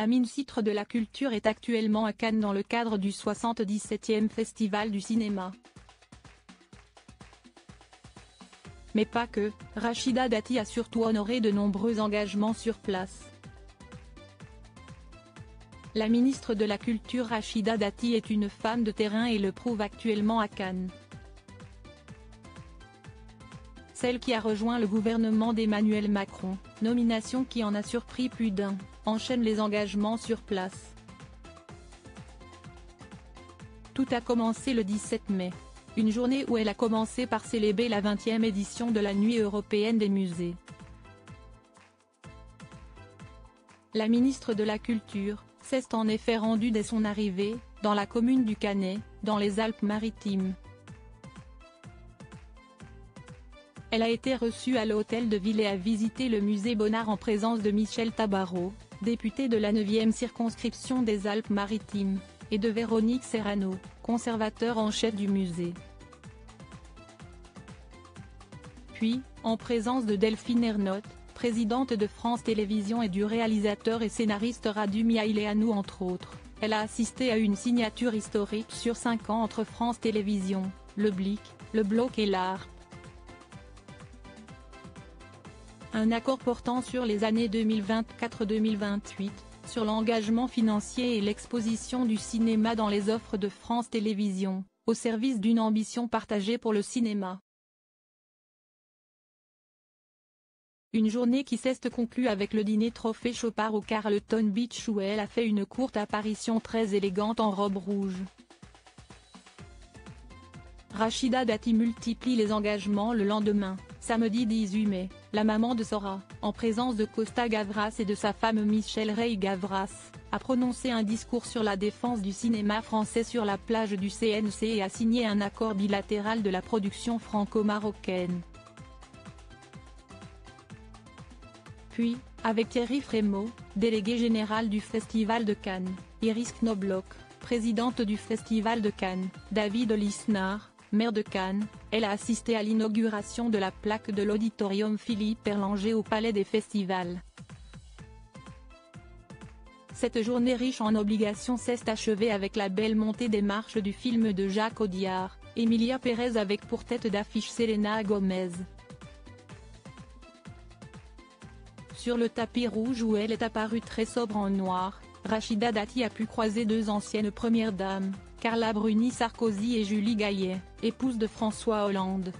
La ministre de la Culture est actuellement à Cannes dans le cadre du 77e Festival du cinéma. Mais pas que, Rachida Dati a surtout honoré de nombreux engagements sur place. La ministre de la Culture Rachida Dati est une femme de terrain et le prouve actuellement à Cannes. Celle qui a rejoint le gouvernement d'Emmanuel Macron, nomination qui en a surpris plus d'un, enchaîne les engagements sur place. Tout a commencé le 17 mai. Une journée où elle a commencé par célébrer la 20e édition de la Nuit européenne des musées. La ministre de la Culture s'est en effet rendue dès son arrivée, dans la commune du Cannet, dans les Alpes-Maritimes. Elle a été reçue à l'hôtel de ville et a visité le musée Bonnard en présence de Michel Tabarot, député de la 9e circonscription des Alpes-Maritimes, et de Véronique Serrano, conservateur en chef du musée. Puis, en présence de Delphine Ernotte, présidente de France Télévisions et du réalisateur et scénariste Radu Mihailanu entre autres, elle a assisté à une signature historique sur 5 ans entre France Télévisions, le Blic, le Bloc et l'ARP. Un accord portant sur les années 2024-2028, sur l'engagement financier et l'exposition du cinéma dans les offres de France Télévisions, au service d'une ambition partagée pour le cinéma. Une journée qui s'est conclue avec le dîner Trophée Chopard au Carlton Beach où elle a fait une courte apparition très élégante en robe rouge. Rachida Dati multiplie les engagements le lendemain, samedi 18 mai, la maman de Sora, en présence de Costa Gavras et de sa femme Michel Rey Gavras, a prononcé un discours sur la défense du cinéma français sur la plage du CNC et a signé un accord bilatéral de la production franco-marocaine. Puis, avec Thierry Frémaux, délégué général du Festival de Cannes, Iris Knobloch, présidente du Festival de Cannes, David Lisnard, maire de Cannes, elle a assisté à l'inauguration de la plaque de l'auditorium Philippe Erlanger au Palais des Festivals. Cette journée riche en obligations s'est achevée avec la belle montée des marches du film de Jacques Audiard, Emilia Pérez avec pour tête d'affiche Selena Gomez. Sur le tapis rouge où elle est apparue très sobre en noir, Rachida Dati a pu croiser deux anciennes premières dames, Carla Bruni Sarkozy et Julie Gaillet, épouse de François Hollande.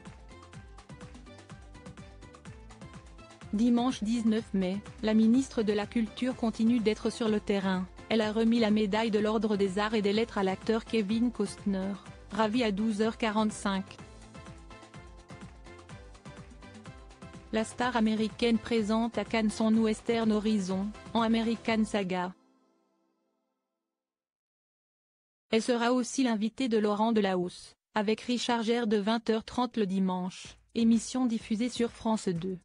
Dimanche 19 mai, la ministre de la Culture continue d'être sur le terrain, elle a remis la médaille de l'Ordre des Arts et des Lettres à l'acteur Kevin Costner, ravi à 12h45. La star américaine présente à Cannes son Western Horizon, en American Saga. Elle sera aussi l'invitée de Laurent Delahousse, avec Richard Gere de 20h30 le dimanche, émission diffusée sur France 2.